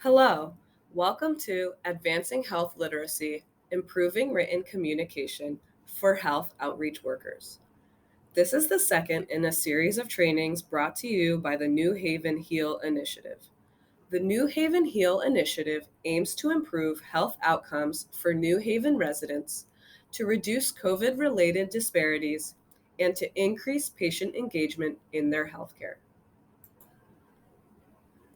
Hello, welcome to Advancing Health Literacy, Improving Written Communication for Health Outreach Workers. This is the second in a series of trainings brought to you by the New Haven HEAL Initiative. The New Haven HEAL Initiative aims to improve health outcomes for New Haven residents, to reduce COVID related disparities, and to increase patient engagement in their healthcare.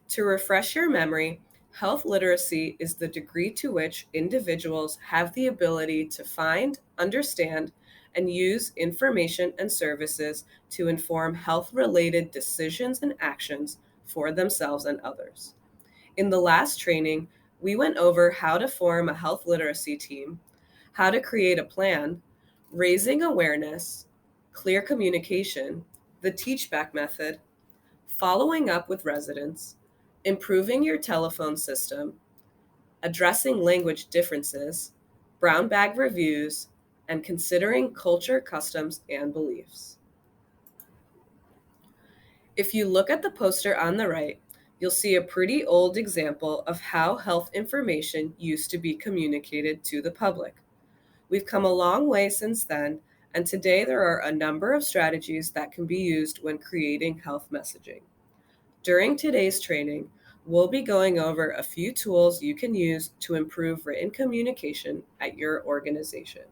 To refresh your memory, health literacy is the degree to which individuals have the ability to find, understand, and use information and services to inform health related decisions and actions for themselves and others. In the last training, we went over how to form a health literacy team, how to create a plan, raising awareness, clear communication, the teach back method, following up with residents, improving your telephone system, addressing language differences, brown bag reviews, and considering culture, customs, and beliefs. If you look at the poster on the right, you'll see a pretty old example of how health information used to be communicated to the public. We've come a long way since then, and today there are a number of strategies that can be used when creating health messaging. During today's training, we'll be going over a few tools you can use to improve written communication at your organization.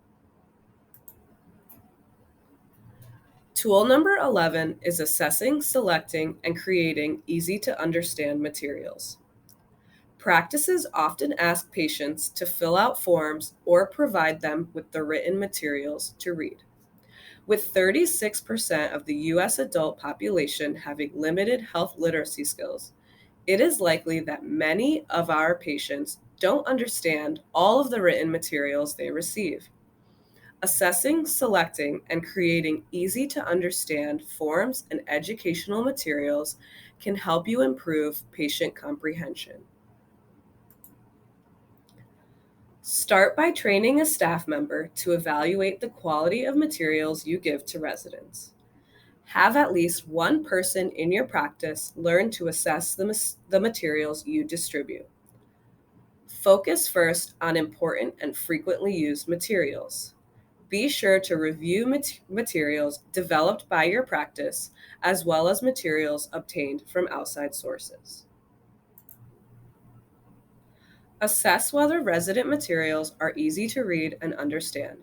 Tool number 11 is assessing, selecting, and creating easy to understand materials. Practices often ask patients to fill out forms or provide them with the written materials to read. With 36% of the US adult population having limited health literacy skills, it is likely that many of our patients don't understand all of the written materials they receive. Assessing, selecting, and creating easy to understand forms and educational materials can help you improve patient comprehension. Start by training a staff member to evaluate the quality of materials you give to residents. Have at least one person in your practice learn to assess the materials you distribute. Focus first on important and frequently used materials. Be sure to review materials developed by your practice as well as materials obtained from outside sources. Assess whether resident materials are easy to read and understand.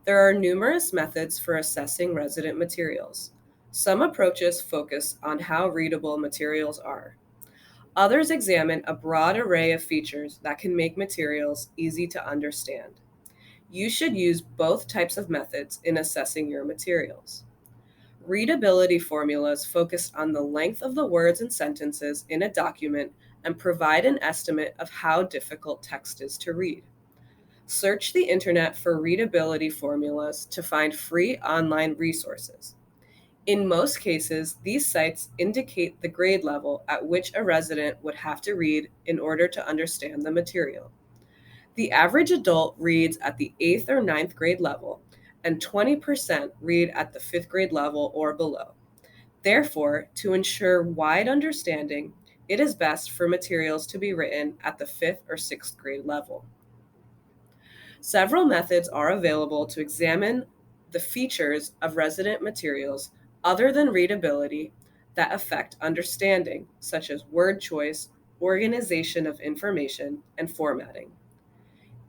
There are numerous methods for assessing resident materials. Some approaches focus on how readable materials are. Others examine a broad array of features that can make materials easy to understand. You should use both types of methods in assessing your materials. Readability formulas focus on the length of the words and sentences in a document and provide an estimate of how difficult text is to read. Search the internet for readability formulas to find free online resources. In most cases, these sites indicate the grade level at which a resident would have to read in order to understand the material. The average adult reads at the 8th or ninth grade level, and 20% read at the 5th grade level or below. Therefore, to ensure wide understanding, it is best for materials to be written at the 5th or 6th grade level. Several methods are available to examine the features of resident materials other than readability that affect understanding, such as word choice, organization of information, and formatting.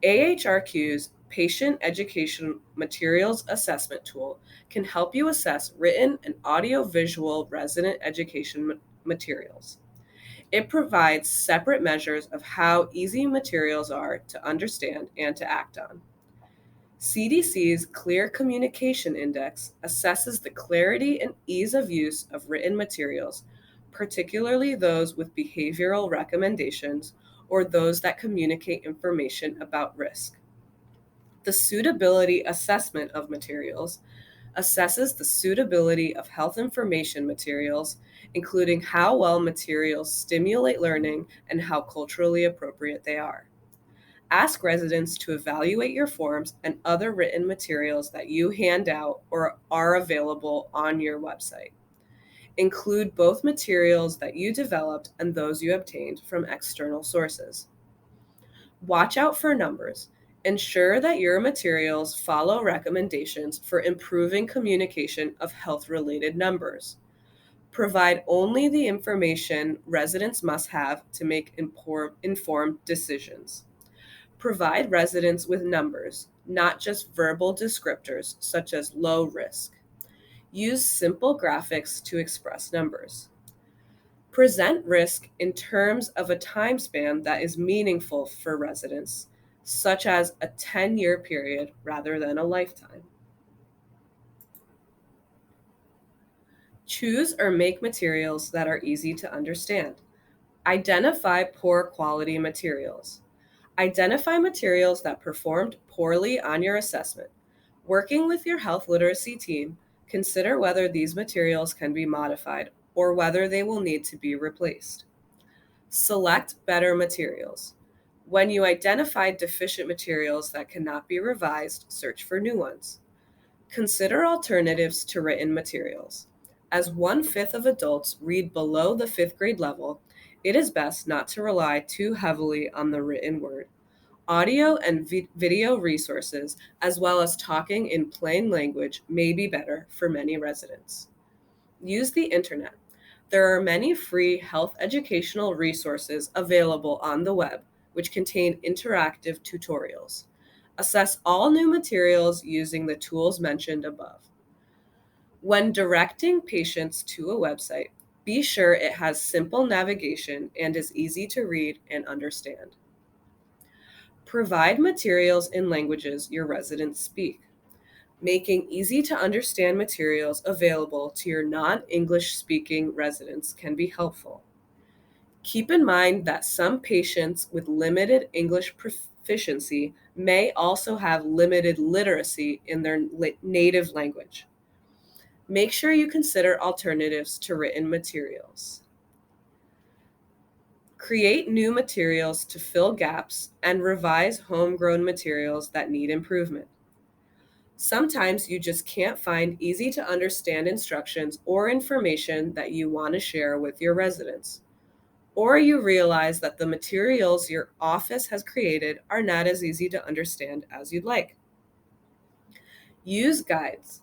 AHRQ's Patient Education Materials Assessment Tool can help you assess written and audiovisual resident education materials. It provides separate measures of how easy materials are to understand and to act on. CDC's Clear Communication Index assesses the clarity and ease of use of written materials, particularly those with behavioral recommendations or those that communicate information about risk. The Suitability Assessment of Materials assesses the suitability of health information materials, including how well materials stimulate learning and how culturally appropriate they are. Ask residents to evaluate your forms and other written materials that you hand out or are available on your website. Include both materials that you developed and those you obtained from external sources. Watch out for numbers. Ensure that your materials follow recommendations for improving communication of health-related numbers. Provide only the information residents must have to make informed decisions. Provide residents with numbers, not just verbal descriptors such as low risk. Use simple graphics to express numbers. Present risk in terms of a time span that is meaningful for residents, such as a 10-year period rather than a lifetime. Choose or make materials that are easy to understand. Identify poor quality materials. Identify materials that performed poorly on your assessment. Working with your health literacy team, consider whether these materials can be modified or whether they will need to be replaced. Select better materials. When you identify deficient materials that cannot be revised, search for new ones. Consider alternatives to written materials. As 1/5 of adults read below the 5th grade level, it is best not to rely too heavily on the written word. Audio and video resources, as well as talking in plain language, may be better for many residents. Use the internet. There are many free health educational resources available on the web, which contain interactive tutorials. Assess all new materials using the tools mentioned above. When directing patients to a website, be sure it has simple navigation and is easy to read and understand. Provide materials in languages your residents speak. Making easy to understand materials available to your non-English speaking residents can be helpful. Keep in mind that some patients with limited English proficiency may also have limited literacy in their native language. Make sure you consider alternatives to written materials. Create new materials to fill gaps and revise homegrown materials that need improvement. Sometimes you just can't find easy to understand instructions or information that you want to share with your residents. Or you realize that the materials your office has created are not as easy to understand as you'd like. Use guides.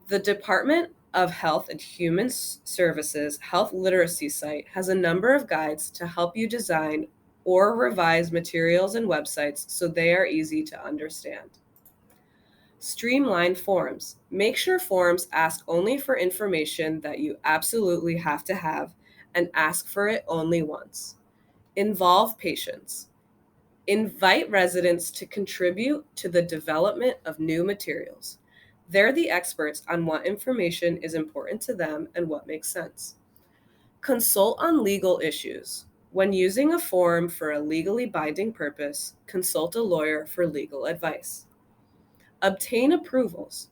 The Department of Health and Human Services Health Literacy site has a number of guides to help you design or revise materials and websites so they are easy to understand. Streamline forms. Make sure forms ask only for information that you absolutely have to have and ask for it only once. Involve patients. Invite residents to contribute to the development of new materials. They're the experts on what information is important to them and what makes sense. Consult on legal issues. When using a form for a legally binding purpose, consult a lawyer for legal advice. Obtain approvals.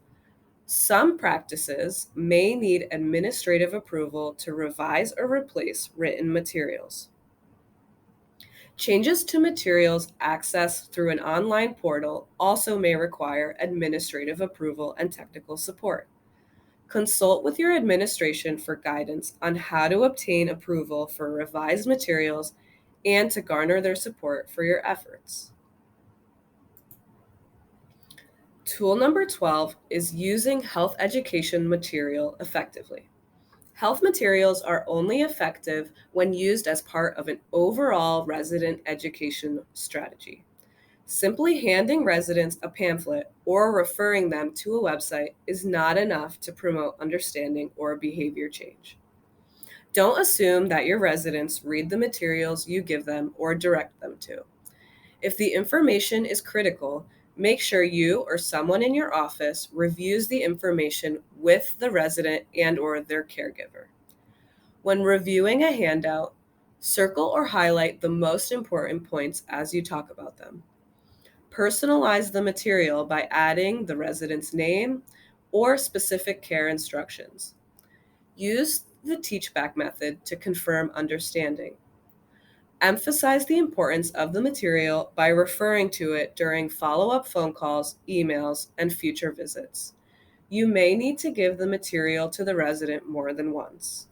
Some practices may need administrative approval to revise or replace written materials. Changes to materials accessed through an online portal also may require administrative approval and technical support. Consult with your administration for guidance on how to obtain approval for revised materials and to garner their support for your efforts. Tool number 12 is using health education material effectively. Health materials are only effective when used as part of an overall resident education strategy. Simply handing residents a pamphlet or referring them to a website is not enough to promote understanding or behavior change. Don't assume that your residents read the materials you give them or direct them to. If the information is critical, make sure you or someone in your office reviews the information with the resident and/or their caregiver. When reviewing a handout, circle or highlight the most important points as you talk about them. Personalize the material by adding the resident's name or specific care instructions. Use the teach-back method to confirm understanding. Emphasize the importance of the material by referring to it during follow-up phone calls, emails, and future visits. You may need to give the material to the resident more than once.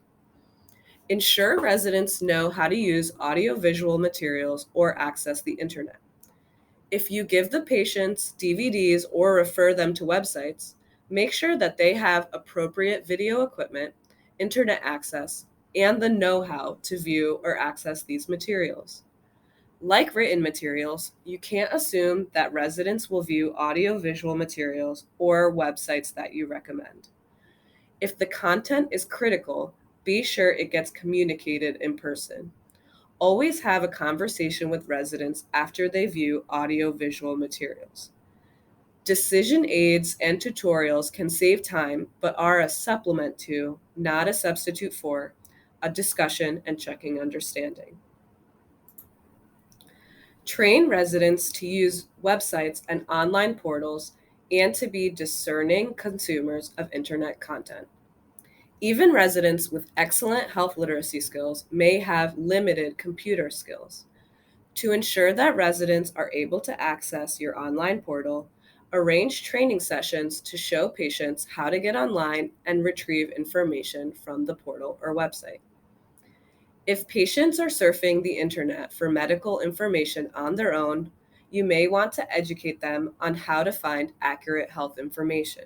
Ensure residents know how to use audiovisual materials or access the internet. If you give the patients DVDs or refer them to websites, make sure that they have appropriate video equipment, internet access, and the know-how to view or access these materials. Like written materials, you can't assume that residents will view audiovisual materials or websites that you recommend. If the content is critical, be sure it gets communicated in person. Always have a conversation with residents after they view audiovisual materials. Decision aids and tutorials can save time, but are a supplement to, not a substitute for, a discussion and checking understanding. Train residents to use websites and online portals and to be discerning consumers of internet content. Even residents with excellent health literacy skills may have limited computer skills. To ensure that residents are able to access your online portal, arrange training sessions to show patients how to get online and retrieve information from the portal or website. If patients are surfing the internet for medical information on their own, you may want to educate them on how to find accurate health information.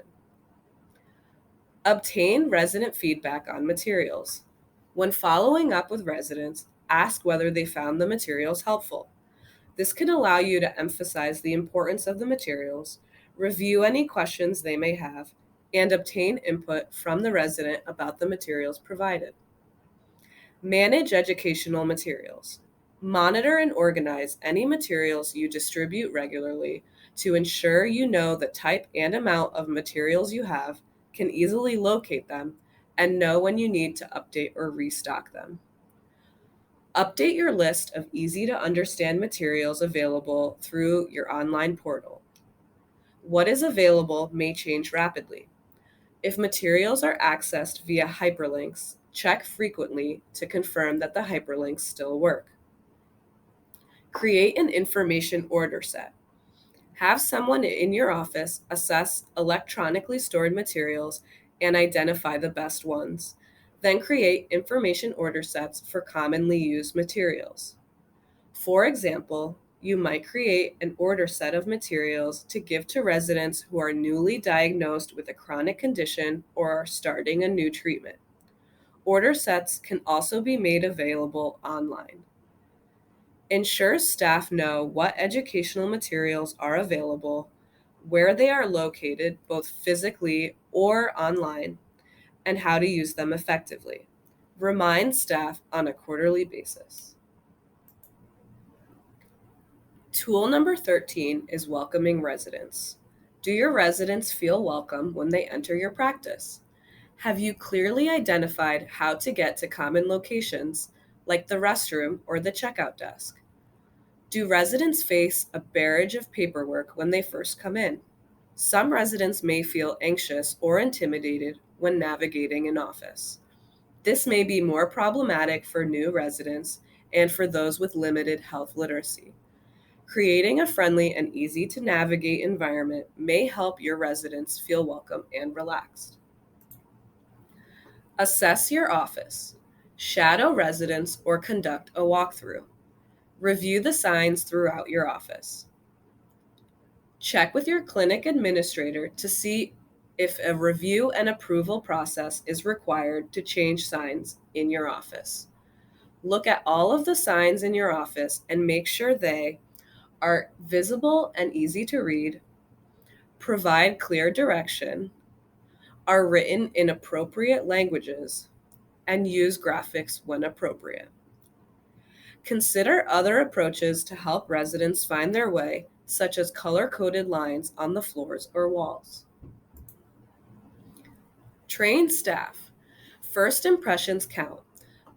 Obtain resident feedback on materials. When following up with residents, ask whether they found the materials helpful. This can allow you to emphasize the importance of the materials, review any questions they may have, and obtain input from the resident about the materials provided. Manage educational materials. Monitor and organize any materials you distribute regularly to ensure you know the type and amount of materials you have, can easily locate them, and know when you need to update or restock them. Update your list of easy to understand materials available through your online portal. What is available may change rapidly. If materials are accessed via hyperlinks, check frequently to confirm that the hyperlinks still work. Create an information order set. Have someone in your office assess electronically stored materials and identify the best ones. Then create information order sets for commonly used materials. For example, you might create an order set of materials to give to residents who are newly diagnosed with a chronic condition or are starting a new treatment. Order sets can also be made available online. Ensure staff know what educational materials are available, where they are located, both physically or online, and how to use them effectively. Remind staff on a quarterly basis. Tool number 13 is welcoming residents. Do your residents feel welcome when they enter your practice? Have you clearly identified how to get to common locations, like the restroom or the checkout desk? Do residents face a barrage of paperwork when they first come in? Some residents may feel anxious or intimidated when navigating an office. This may be more problematic for new residents and for those with limited health literacy. Creating a friendly and easy to navigate environment may help your residents feel welcome and relaxed. Assess your office. Shadow residents or conduct a walkthrough. Review the signs throughout your office. Check with your clinic administrator to see if a review and approval process is required to change signs in your office. Look at all of the signs in your office and make sure they are visible and easy to read, provide clear direction, are written in appropriate languages, and use graphics when appropriate. Consider other approaches to help residents find their way, such as color-coded lines on the floors or walls. Train staff. First impressions count.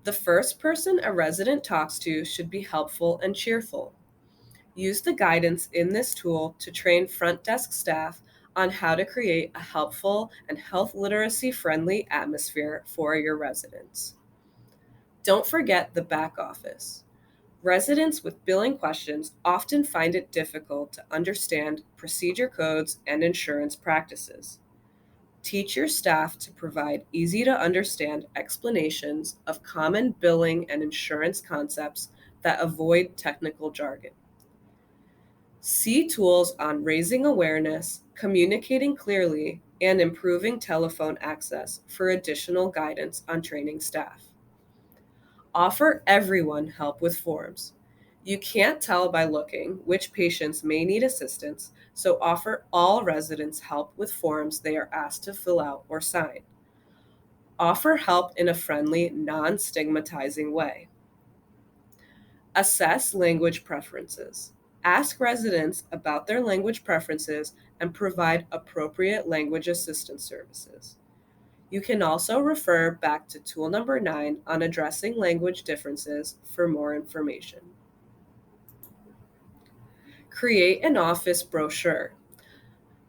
The first person a resident talks to should be helpful and cheerful. Use the guidance in this tool to train front desk staff on how to create a helpful and health literacy friendly atmosphere for your residents. Don't forget the back office. Residents with billing questions often find it difficult to understand procedure codes and insurance practices. Teach your staff to provide easy to understand explanations of common billing and insurance concepts that avoid technical jargon. See tools on raising awareness, communicating clearly, and improving telephone access for additional guidance on training staff. Offer everyone help with forms. You can't tell by looking which patients may need assistance, so offer all residents help with forms they are asked to fill out or sign. Offer help in a friendly, non stigmatizing way. Assess language preferences. Ask residents about their language preferences and provide appropriate language assistance services. You can also refer back to tool number 9 on addressing language differences for more information. Create an office brochure.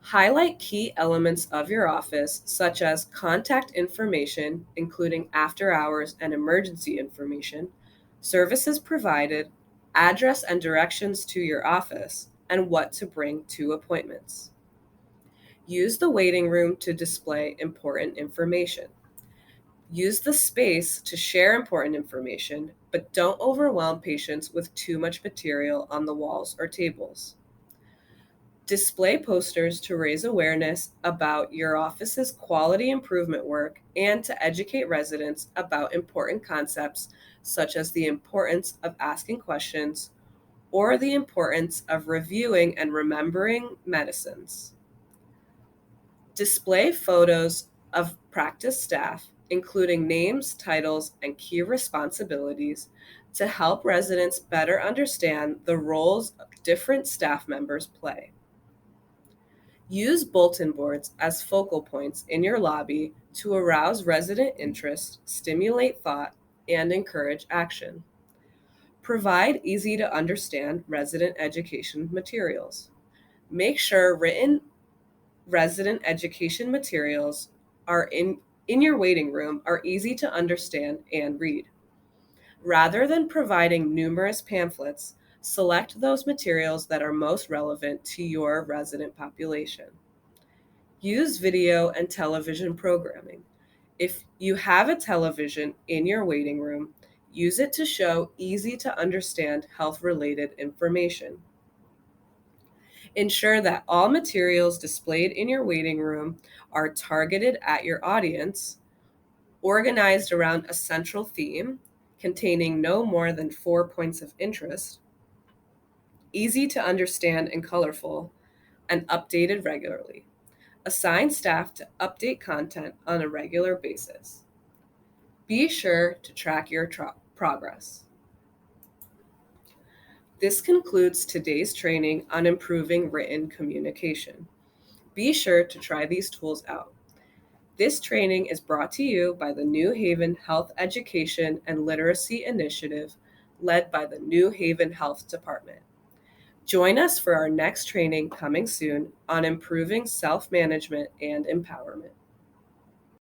Highlight key elements of your office, such as contact information, including after hours and emergency information, services provided, address and directions to your office, and what to bring to appointments. Use the waiting room to display important information. Use the space to share important information, but don't overwhelm patients with too much material on the walls or tables. Display posters to raise awareness about your office's quality improvement work and to educate residents about important concepts such as the importance of asking questions or the importance of reviewing and remembering medicines. Display photos of practice staff, including names, titles, and key responsibilities, to help residents better understand the roles different staff members play. Use bulletin boards as focal points in your lobby to arouse resident interest, stimulate thought, and encourage action. Provide easy to understand resident education materials. Make sure written resident education materials are in your waiting room are easy to understand and read. Rather than providing numerous pamphlets, select those materials that are most relevant to your resident population. Use video and television programming. If you have a television in your waiting room, use it to show easy to understand health related information. Ensure that all materials displayed in your waiting room are targeted at your audience, organized around a central theme containing no more than 4 points of interest, easy to understand and colorful, and updated regularly. Assign staff to update content on a regular basis. Be sure to track your progress. This concludes today's training on improving written communication. Be sure to try these tools out. This training is brought to you by the New Haven Health Education and Literacy Initiative, led by the New Haven Health Department. Join us for our next training coming soon on improving self-management and empowerment.